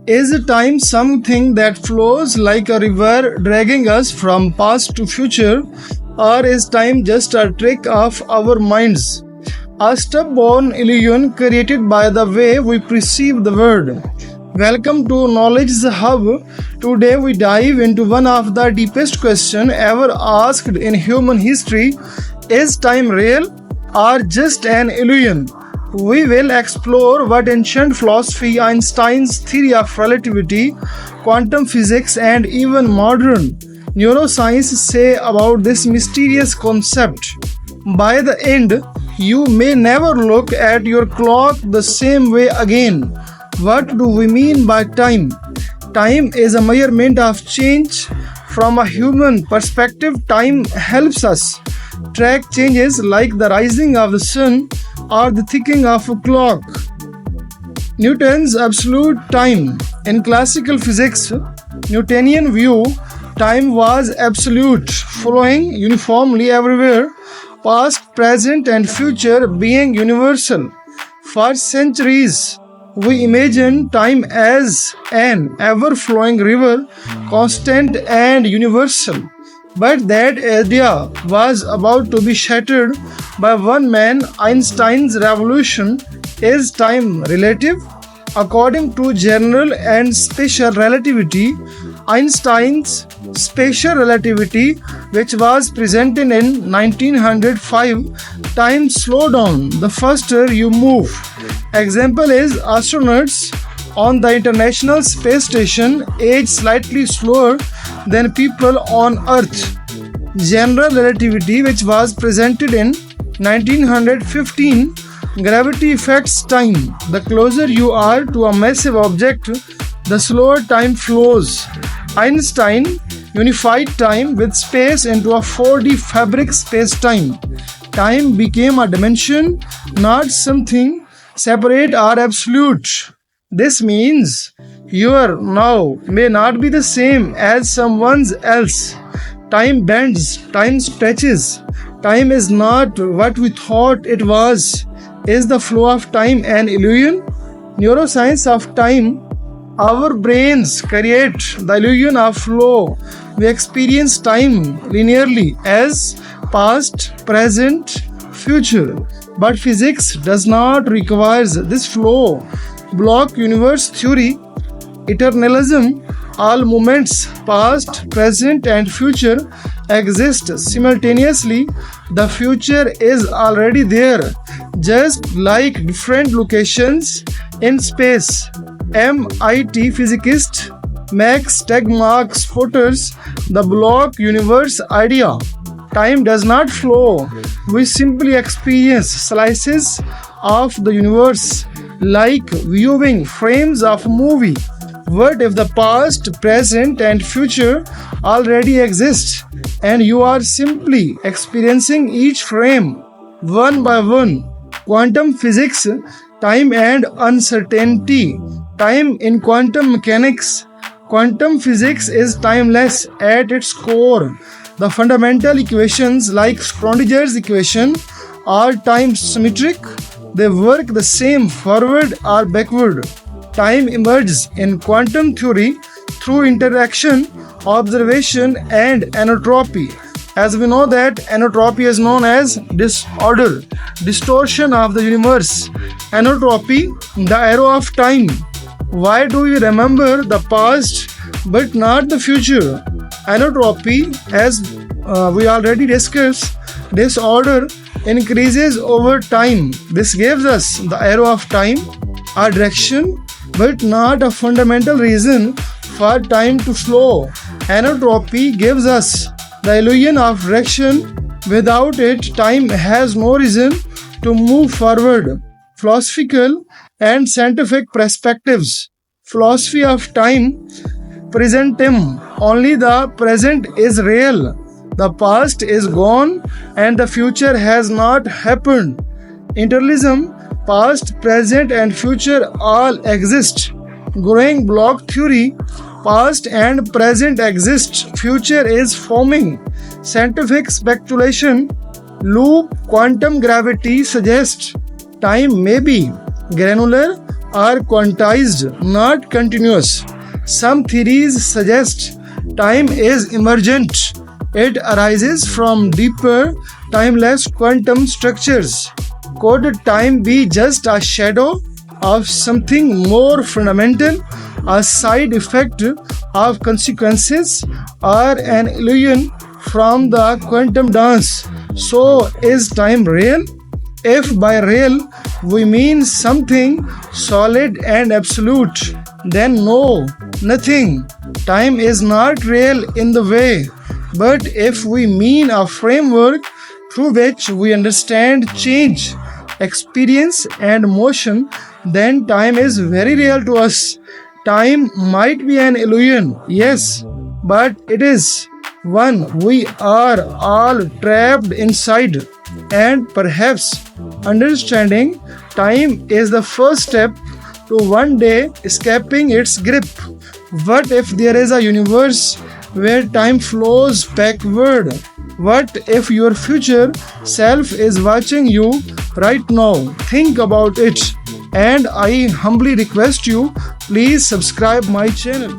Is time something that flows like a river dragging us from past to future, or is time just a trick of our minds? A stubborn illusion created by the way we perceive the world. Welcome to Knowledge Hub. Today we dive into one of the deepest questions ever asked in human history. Is time real or just an illusion? We will explore what ancient philosophy, Einstein's theory of relativity, quantum physics, and even modern neuroscience say about this mysterious concept. By the end, you may never look at your clock the same way again. What do we mean by time? Time is a measurement of change. From a human perspective, time helps us track changes like the rising of the sun or the ticking of a clock. Newton's absolute time. In classical physics, Newtonian view, time was absolute, flowing uniformly everywhere, past, present, and future being universal. For centuries, we imagined time as an ever flowing river, constant and universal. But that idea was about to be shattered by one man, Einstein's revolution. Is time relative? According to general and special relativity, Einstein's special relativity, which was presented in 1905, time slow down the faster you move. Example is astronauts on the International Space Station age slightly slower than people on Earth. General relativity, which was presented in 1915, gravity affects time. The closer you are to a massive object, the slower time flows. Einstein unified time with space into a 4D fabric space-time. Time became a dimension, not something separate or absolute. This means your now may not be the same as someone else. Time bends, time stretches. Time is not what we thought it was. Is the flow of time an illusion? Neuroscience of time. Our brains create the illusion of flow. We experience time linearly as past, present, future. But physics does not require this flow. Block universe theory, eternalism, all moments, past, present, and future, exist simultaneously. The future is already there, just like different locations in space. MIT physicist Max Tegmark supports the block universe idea. Time does not flow. We simply experience slices of the universe like viewing frames of a movie. What if the past, present, and future already exist and you are simply experiencing each frame one by one? Quantum physics, time and uncertainty. Time in quantum mechanics. Quantum physics is timeless at its core. The fundamental equations like Schrodinger's equation are time symmetric. They work the same forward or backward. Time emerges in quantum theory through interaction, observation, and entropy. As we know that entropy is known as disorder, distortion of the universe. Entropy, the arrow of time. Why do we remember the past but not the future? Entropy, as we already discussed, disorder increases over time. This gives us the arrow of time, a direction, but not a fundamental reason for time to slow. Entropy gives us the illusion of direction. Without it, time has no reason to move forward. Philosophical and scientific perspectives. Philosophy of time, presentism. Only the present is real. The past is gone and the future has not happened. Integralism, past, present, and future all exist. Growing block theory, past and present exist, future is forming. Scientific speculation, loop quantum gravity suggests time may be granular, are quantized, not continuous. Some theories suggest time is emergent. It arises from deeper, timeless quantum structures. Could time be just a shadow of something more fundamental, a side effect of consequences, or an illusion from the quantum dance? So, is time real? If by real we mean something solid and absolute, then no, nothing. Time is not real in the way. But if we mean a framework through which we understand change, experience, and motion, then time is very real to us. Time might be an illusion, yes, but it is one we are all trapped inside. And perhaps understanding time is the first step to one day escaping its grip. What if there is a universe where time flows backward? What if your future self is watching you right now? Think about it. And I humbly request you, please subscribe my channel.